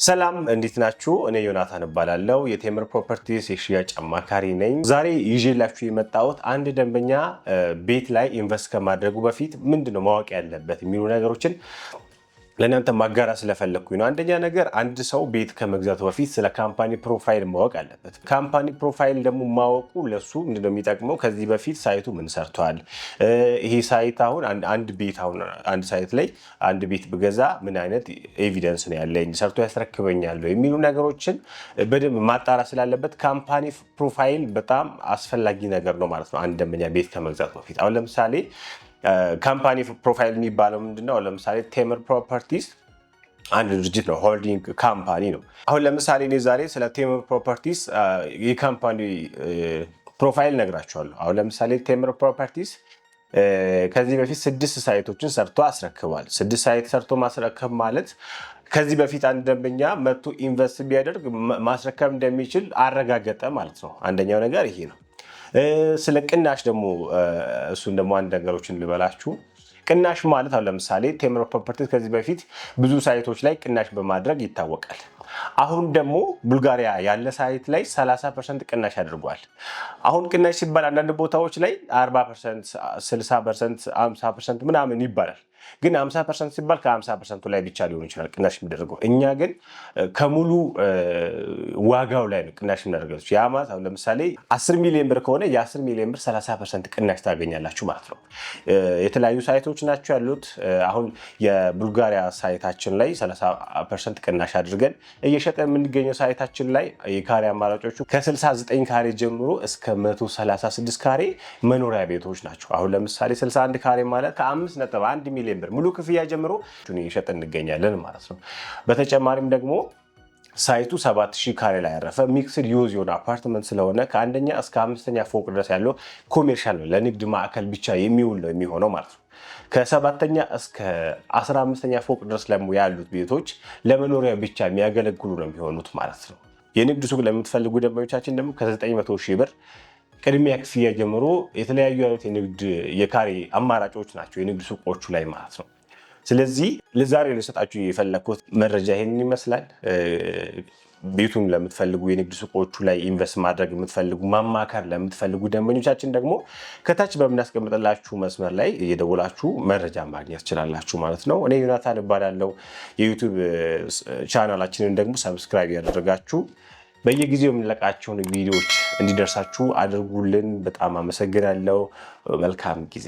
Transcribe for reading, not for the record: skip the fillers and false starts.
ሰላም እንዴት ናችሁ? እኔ ዮናታን እባላለሁ የቴምር ፕሮፐርቲስ የሽያጭ አማካሪ ነኝ። ዛሬ ይዤላችሁ የመጣሁት አንድ ደንበኛ ቤት ላይ ኢንቨስት ከማድረጉ በፊት ምንድነው ማወቅ ያለበት የሚሉ ነገሮችን ለእናንተ ማጋራት ስለፈለኩኝ ነው። አንደኛ ነገር አንድ ሰው ቤት ከመግዛቱ በፊት ስለ ካምፓኒ ፕሮፋይል ማወቅ አለበት። ካምፓኒ ፕሮፋይል ደግሞ ማወቁ ለሱ ምንድነው የሚጠቅመው? ከዚህ በፊት ሳይቱ ምን ሰርቷል፣ ይሄ ሳይት አሁን አንድ ሳይት ላይ አንድ ቤት ብገዛ ምን አይነት ኤቪደንስ ነው ያለኝ፣ ሰርቶ ያስረክበኛል የሚሉ ነገሮችን በደንብ ማጣራት ስላለበት ካምፓኒ ፕሮፋይል በጣም አስፈላጊ ነገር ነው ማለት ነው። አንድ ደንበኛ ቤት ከመግዛቱ በፊት አሁን ለምሳሌ ካምፓኒ ፕሮፋይል የሚባለው ምንድነው? ለምሳሌ ቴምር ፕሮፐርቲስ አንድ ድርጅት ነው፣ ሆልዲንግ ካምፓኒ ነው። አሁን ለምሳሌ እኔ ዛሬ ስለ ቴምር ፕሮፐርቲስ የካምፓኒ ፕሮፋይል ነግራቸዋለሁ። አሁን ለምሳሌ ቴምር ፕሮፐርቲስ ከዚህ በፊት 6 ሳይቶችን ሰርቶ አስረክቧል። 6 ሳይት ሰርቶ ማስረከብ ማለት ከዚህ በፊት አንድ ደንበኛ መጥቶ ኢንቨስት ቢያደርግ ማስረከብ እንደሚችል አረጋገጠ ማለት ነው። አንደኛው ነገር ይሄ ነው። ስለ ቅናሽ ደግሞ እሱን ደግሞ አንድ ነገሮችን ልበላችሁ። ቅናሽ ማለት አሁን ለምሳሌ ቴምር ፕሮፐርቲስ ከዚህ በፊት ብዙ ሳይቶች ላይ ቅናሽ በማድረግ ይታወቃል። አሁን ደግሞ ቡልጋሪያ ያለ ሳይት ላይ 30% ቅናሽ አድርጓል። አሁን ቅናሽ ሲባል አንዳንድ ቦታዎች ላይ 40%፣ 60%፣ 50% ምናምን ይባላል። ግን 50% ሲባል ከ50% ላይ ብቻ ሊሆን ይችላል ቅናሽ የሚደረገው። እኛ ግን ከሙሉ ዋጋው ላይ ነው ቅናሽ የምናደርገው። ያ ማለት አሁን ለምሳሌ 10 ሚሊዮን ብር ከሆነ የ10 ሚሊዮን ብር 30% ቅናሽ ታገኛላችሁ ማለት ነው። የተለያዩ ሳይቶች ናቸው ያሉት። አሁን የቡልጋሪያ ሳይታችን ላይ 30% ቅናሽ አድርገን እየሸጠ የምንገኘው ሳይታችን ላይ የካሬ አማራጮቹ ከ69 ካሬ ጀምሮ እስከ 136 ካሬ መኖሪያ ቤቶች ናቸው። አሁን ለምሳሌ 61 ካሬ ማለት ከ5.1 ሚሊዮን ብር ሙሉ ክፍያ ጀምሮ እየሸጠ እንገኛለን ማለት ነው። በተጨማሪም ደግሞ ሳይቱ 7000 ካሬ ላይ ያረፈ ሚክስድ ዩዝ የሆነ አፓርትመንት ስለሆነ ከአንደኛ እስከ 5ኛ ፎቅ ድረስ ያለው ኮሜርሻል ነው፣ ለንግድ ማዕከል ብቻ የሚውል ነው የሚሆነው ማለት ነው። ከ7ኛ እስከ 15ኛ ፎቅ ድረስ ያሉት ቤቶች ለመኖሪያ ብቻ የሚያገለግሉ ነው የሚሆኑት ማለት ነው። የንግድ ሱቅ ለምትፈልጉ ደንበኞቻችን ደግሞ ከ900 ሺህ ብር ቅድሚያ ክፍያ ጀምሮ የተለያዩ አይነት የንግድ የካሬ አማራጮች ናቸው የንግድ ሱቆቹ ላይ ማለት ነው። ስለዚህ ለዛሬ ልሰጣችሁ የፈለኩት መረጃ ይሄንን ይመስላል። ቤቱን ለምትፈልጉ የንግድ ሱቆቹ ላይ ኢንቨስት ማድረግ የምትፈልጉ ማማከር ለምትፈልጉ ደንበኞቻችን ደግሞ ከታች በምናስቀምጥላችሁ መስመር ላይ እየደወላችሁ መረጃ ማግኘት ትችላላችሁ ማለት ነው። እኔ ዮናታን እባላለሁ። የዩቲዩብ ቻናላችንን ደግሞ ሰብስክራይብ ያደረጋችሁ በየጊዜው የምንለቃቸውን ቪዲዮዎች እንዲደርሳችሁ አድርጉልን። በጣም አመሰግናለሁ። መልካም ጊዜ